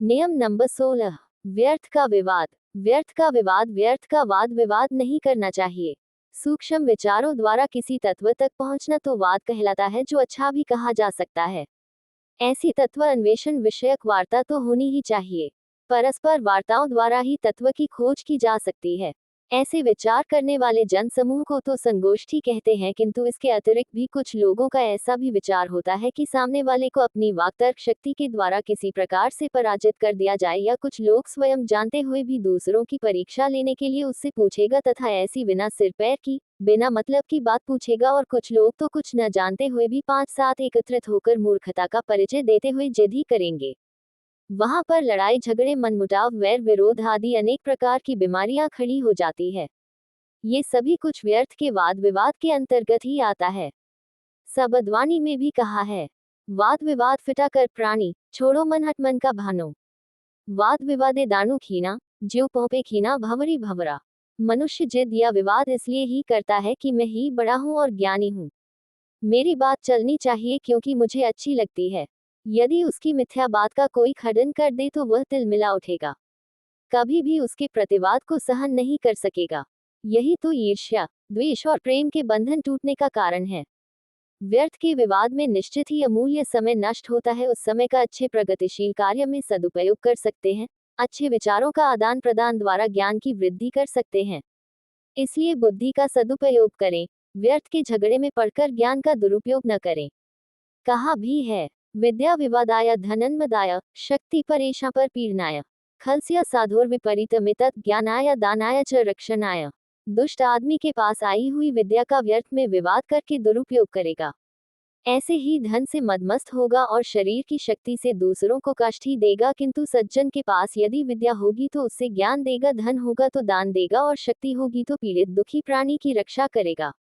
नियम नंबर 16। व्यर्थ का विवाद। व्यर्थ का विवाद, व्यर्थ का वाद विवाद नहीं करना चाहिए। सूक्ष्म विचारों द्वारा किसी तत्व तक पहुंचना तो वाद कहलाता है, जो अच्छा भी कहा जा सकता है। ऐसी तत्व अन्वेषण विषयक वार्ता तो होनी ही चाहिए। परस्पर वार्ताओं द्वारा ही तत्व की खोज की जा सकती है। ऐसे विचार करने वाले जन समूह को तो संगोष्ठी कहते हैं, किंतु इसके अतिरिक्त भी कुछ लोगों का ऐसा भी विचार होता है कि सामने वाले को अपनी वाक्तर्क शक्ति के द्वारा किसी प्रकार से पराजित कर दिया जाए, या कुछ लोग स्वयं जानते हुए भी दूसरों की परीक्षा लेने के लिए उससे पूछेगा तथा ऐसी बिना सिर पैर की, बिना मतलब की बात पूछेगा। और कुछ लोग तो कुछ न जानते हुए भी 5-7 एकत्रित होकर मूर्खता का परिचय देते हुए जिद ही करेंगे। वहां पर लड़ाई झगड़े, मनमुटाव, वैर विरोध आदि अनेक प्रकार की बीमारियां खड़ी हो जाती है। ये सभी कुछ व्यर्थ के वाद विवाद के अंतर्गत ही आता है। सबदवानी में भी कहा है, वाद विवाद फिटा कर प्राणी, छोड़ो मन हट मन का भानो। वाद विवादे दानु खीना, ज्यों पौपे खीना भंवरी भंवरा। मनुष्य जिद या विवाद इसलिए ही करता है कि मैं ही बड़ा हूं और ज्ञानी हूं। मेरी बात चलनी चाहिए क्योंकि मुझे अच्छी लगती है। यदि उसकी मिथ्या बात का कोई खंडन कर दे तो वह तिलमिला उठेगा, कभी भी उसके प्रतिवाद को सहन नहीं कर सकेगा। यही तो ईर्ष्या, द्वेष और प्रेम के बंधन टूटने का कारण है। व्यर्थ के विवाद में निश्चित ही अमूल्य समय नष्ट होता है। उस समय का अच्छे प्रगतिशील कार्य में सदुपयोग कर सकते हैं। अच्छे विचारों का आदान प्रदान द्वारा ज्ञान की वृद्धि कर सकते हैं। इसलिए बुद्धि का सदुपयोग करें। व्यर्थ के झगड़े में पड़कर ज्ञान का दुरुपयोग न करें। कहा भी है, विद्या विवादाय धनन्मदाय, शक्ति परेशा पर पीड़नाय, खलस्य साधुर विपरीतमित ज्ञानाय दानाय च रक्षणाय। दुष्ट आदमी के पास आई हुई विद्या का व्यर्थ में विवाद करके दुरुपयोग करेगा। ऐसे ही धन से मदमस्त होगा और शरीर की शक्ति से दूसरों को कष्ट ही देगा। किंतु सज्जन के पास यदि विद्या होगी तो उससे ज्ञान देगा, धन होगा तो दान देगा, और शक्ति होगी तो पीड़ित दुखी प्राणी की रक्षा करेगा।